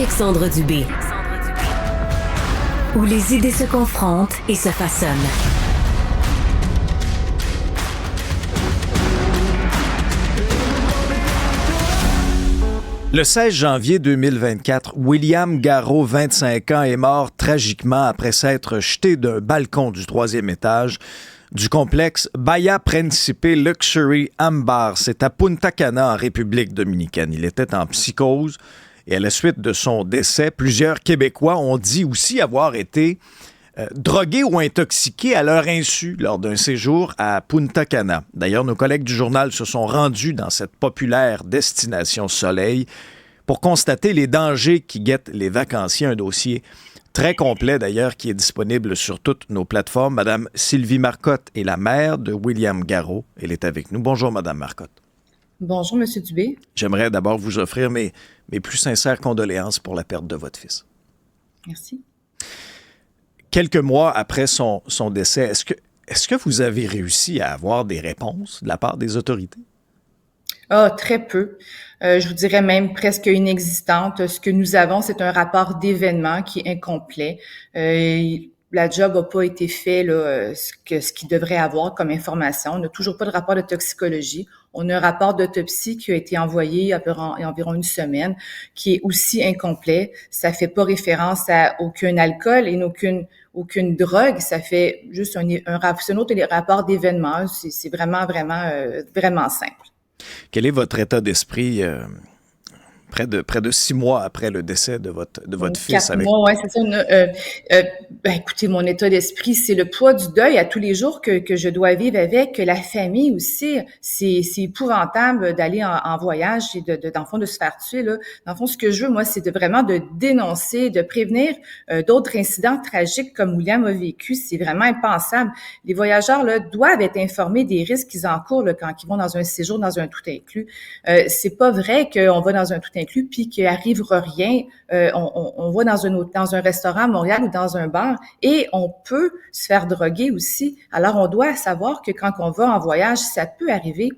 Alexandre Dubé. Où les idées se confrontent et se façonnent. Le 16 janvier 2024, William Garreau, 25 ans, est mort tragiquement après s'être jeté d'un balcon du 3e étage du complexe Bahia Principe Luxury Ambar. C'est à Punta Cana, en République dominicaine. Il était en psychose et à la suite de son décès, plusieurs Québécois ont dit aussi avoir été drogués ou intoxiqués à leur insu lors d'un séjour à Punta Cana. D'ailleurs, nos collègues du journal se sont rendus dans cette populaire destination soleil pour constater les dangers qui guettent les vacanciers. Un dossier très complet, d'ailleurs, qui est disponible sur toutes nos plateformes. Madame Sylvie Marcotte est la mère de William Garreau. Elle est avec nous. Bonjour, Madame Marcotte. Bonjour, Monsieur Dubé. J'aimerais d'abord vous offrir mes plus sincères condoléances pour la perte de votre fils. Merci. Quelques mois après son décès, est-ce que vous avez réussi à avoir des réponses de la part des autorités? Ah, très peu. Je vous dirais même presque inexistante. Ce que nous avons, c'est un rapport d'événement qui est incomplet. La job n'a pas été fait ce qu'il devrait avoir comme information. On n'a toujours pas de rapport de toxicologie. On a un rapport d'autopsie qui a été envoyé il y a environ une semaine, qui est aussi incomplet. Ça fait pas référence à aucun alcool et aucune drogue. Ça fait juste un autre rapport d'événement. C'est vraiment simple. Quel est votre état d'esprit près de 6 mois après le décès de votre fils? 4 mois, oui, c'est ça. Écoutez, mon état d'esprit, c'est le poids du deuil à tous les jours que je dois vivre avec, la famille aussi. C'est épouvantable d'aller en voyage et dans le fond, de se faire tuer, là. Dans le fond, ce que je veux, moi, c'est vraiment de dénoncer, de prévenir d'autres incidents tragiques comme William a vécu. C'est vraiment impensable. Les voyageurs, là, doivent être informés des risques qu'ils encourent, là, quand ils vont dans un séjour, dans un tout inclus. C'est pas vrai qu'on va dans un tout inclus puis qu'il arrivera rien. On va dans un restaurant à Montréal ou dans un bar et on peut se faire droguer aussi. Alors, on doit savoir que quand on va en voyage, ça peut arriver.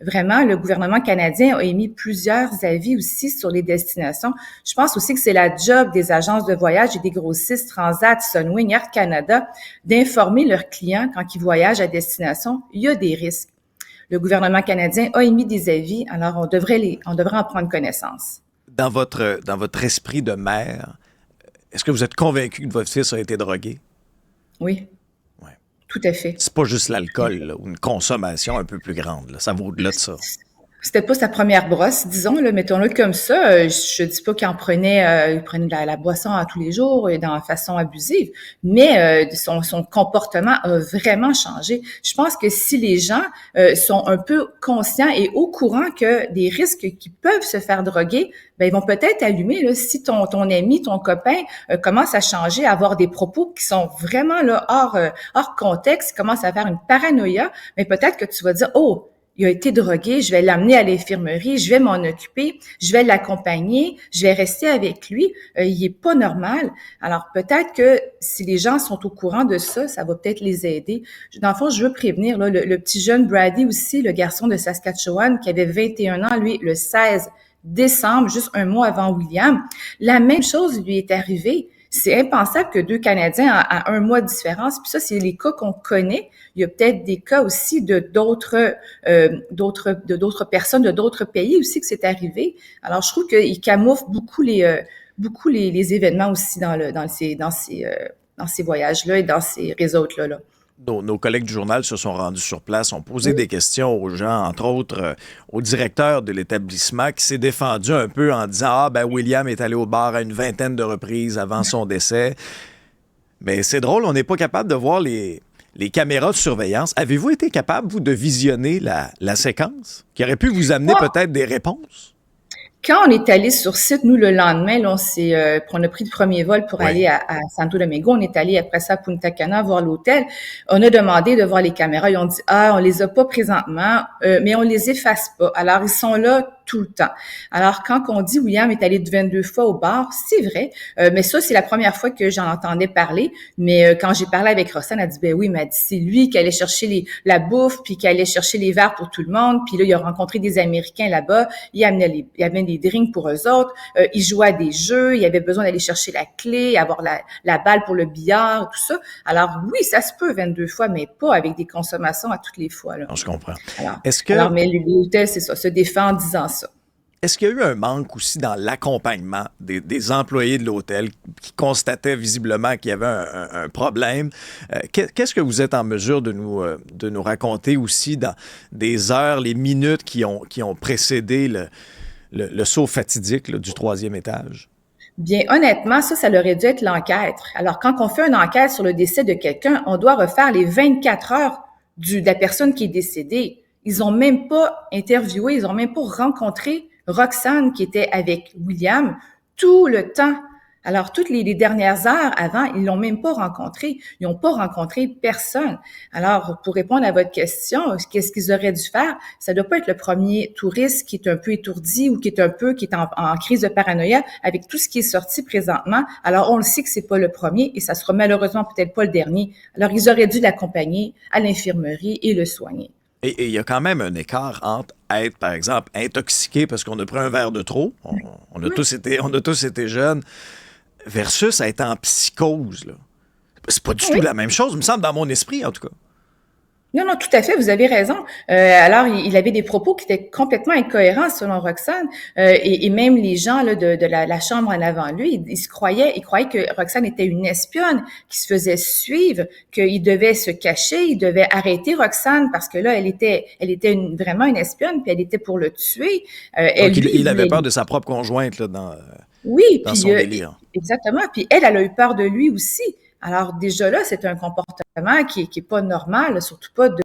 Vraiment, le gouvernement canadien a émis plusieurs avis aussi sur les destinations. Je pense aussi que c'est la job des agences de voyage et des grossistes Transat, Sunwing, Air Canada d'informer leurs clients quand ils voyagent à destination. Il y a des risques. Le gouvernement canadien a émis des avis, alors on devrait en prendre connaissance. Dans votre esprit de mère, est-ce que vous êtes convaincu que votre fils a été drogué? Oui. Ouais. Tout à fait. C'est pas juste l'alcool, là, ou une consommation un peu plus grande, là. Ça va au-delà de ça. C'était pas sa première brosse, disons, là, mettons-le comme ça. Je dis pas qu'il prenait la boisson à tous les jours et de façon abusive, mais son comportement a vraiment changé. Je pense que si les gens sont un peu conscients et au courant que des risques qui peuvent se faire droguer, ben ils vont peut-être allumer, là, si ton ami, ton copain commence à changer, à avoir des propos qui sont vraiment là hors contexte, commence à faire une paranoïa, mais peut-être que tu vas dire, oh, il a été drogué, je vais l'amener à l'infirmerie, je vais m'en occuper, je vais l'accompagner, je vais rester avec lui. Il est pas normal. Alors peut-être que si les gens sont au courant de ça, ça va peut-être les aider. Dans le fond, je veux prévenir là, le petit jeune Brady aussi, le garçon de Saskatchewan qui avait 21 ans, lui, le 16 décembre, juste un mois avant William. La même chose lui est arrivée. C'est impensable que 2 Canadiens à 1 mois de différence. Puis ça, c'est les cas qu'on connaît. Il y a peut-être des cas aussi de d'autres personnes de d'autres pays aussi que c'est arrivé. Alors, je trouve qu'ils camouflent beaucoup les événements aussi dans ces voyages-là et dans ces réseaux-là. Là. Nos collègues du journal se sont rendus sur place, ont posé des questions aux gens, entre autres au directeur de l'établissement qui s'est défendu un peu en disant « William est allé au bar à une 20aine de reprises avant son décès. » Mais c'est drôle, on n'est pas capable de voir les caméras de surveillance. Avez-vous été capable, vous, de visionner la séquence qui aurait pu vous amener peut-être des réponses? Quand on est allé sur site, nous, le lendemain, là, on a pris le premier vol pour aller à Santo Domingo. On est allé après ça à Punta Cana voir l'hôtel. On a demandé de voir les caméras. Ils ont dit, on les a pas présentement, mais on les efface pas. Alors, ils sont là tout le temps. Alors, quand on dit William est allé 22 fois au bar, c'est vrai, mais ça, c'est la première fois que j'en entendais parler. Mais quand j'ai parlé avec Roxane, elle a dit, ben oui, mais elle dit, c'est lui qui allait chercher la bouffe, puis qui allait chercher les verres pour tout le monde. Puis là, il a rencontré des Américains là-bas. Il amenait des drinks pour eux autres. Il jouait à des jeux. Il avait besoin d'aller chercher la clé, avoir la balle pour le billard, tout ça. Alors oui, ça se peut 22 fois, mais pas avec des consommations à toutes les fois, là. Non, je comprends. Alors, mais l'hôtel, c'est ça, se défend en disant ça. Est-ce qu'il y a eu un manque aussi dans l'accompagnement des employés de l'hôtel qui constataient visiblement qu'il y avait un problème? Qu'est-ce que vous êtes en mesure de nous raconter aussi dans des heures, les minutes qui ont précédé le saut fatidique là, du 3e étage? Bien, honnêtement, ça aurait dû être l'enquête. Alors, quand on fait une enquête sur le décès de quelqu'un, on doit refaire les 24 heures de la personne qui est décédée. Ils n'ont même pas interviewé, ils n'ont même pas rencontré Roxane qui était avec William tout le temps. Alors, toutes les dernières heures avant, ils l'ont même pas rencontré. Ils n'ont pas rencontré personne. Alors, pour répondre à votre question, qu'est-ce qu'ils auraient dû faire? Ça doit pas être le premier touriste qui est un peu étourdi ou qui est en crise de paranoïa avec tout ce qui est sorti présentement. Alors, on le sait que c'est pas le premier et ça sera malheureusement peut-être pas le dernier. Alors, ils auraient dû l'accompagner à l'infirmerie et le soigner. Et il y a quand même un écart entre être, par exemple, intoxiqué parce qu'on a pris un verre de trop, on a tous été jeunes, versus être en psychose. Là. C'est pas du tout la même chose, il me semble, dans mon esprit, en tout cas. Non, tout à fait, vous avez raison. Alors, il avait des propos qui étaient complètement incohérents selon Roxane, et même les gens là, de la chambre en avant lui, ils croyaient que Roxane était une espionne qui se faisait suivre, qu'il devait se cacher, il devait arrêter Roxane parce que là, elle était vraiment une espionne, puis elle était pour le tuer. Donc, il avait peur de sa propre conjointe là, dans son délire. Exactement. Puis elle a eu peur de lui aussi. Alors déjà là, c'est un comportement qui est pas normal, surtout pas de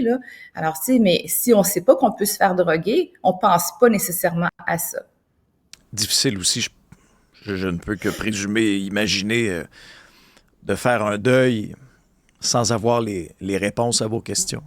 là. Alors mais si on sait pas qu'on peut se faire droguer, on pense pas nécessairement à ça. Difficile aussi, je ne peux que présumer, imaginer de faire un deuil sans avoir les réponses à vos questions.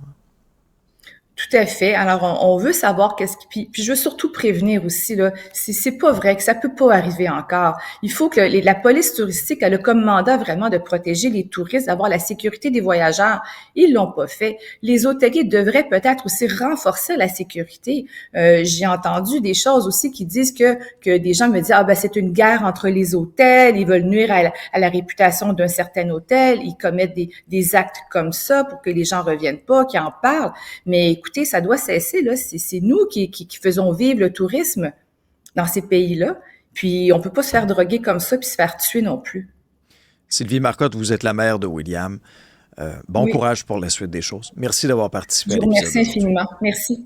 Tout à fait. Alors, on veut savoir puis je veux surtout prévenir aussi, là, c'est pas vrai que ça peut pas arriver encore. Il faut que la police touristique a le comme mandat vraiment de protéger les touristes, d'avoir la sécurité des voyageurs. Ils l'ont pas fait. Les hôteliers devraient peut-être aussi renforcer la sécurité. J'ai entendu des choses aussi qui disent que des gens me disent, c'est une guerre entre les hôtels, ils veulent nuire à la réputation d'un certain hôtel, ils commettent des actes comme ça pour que les gens reviennent pas, qu'ils en parlent. Mais écoutez, ça doit cesser, là. C'est nous qui faisons vivre le tourisme dans ces pays-là. Puis, on peut pas se faire droguer comme ça puis se faire tuer non plus. Sylvie Marcotte, vous êtes la mère de William. Bon courage pour la suite des choses. Merci d'avoir participé à l'épisode. Je vous remercie infiniment. Merci.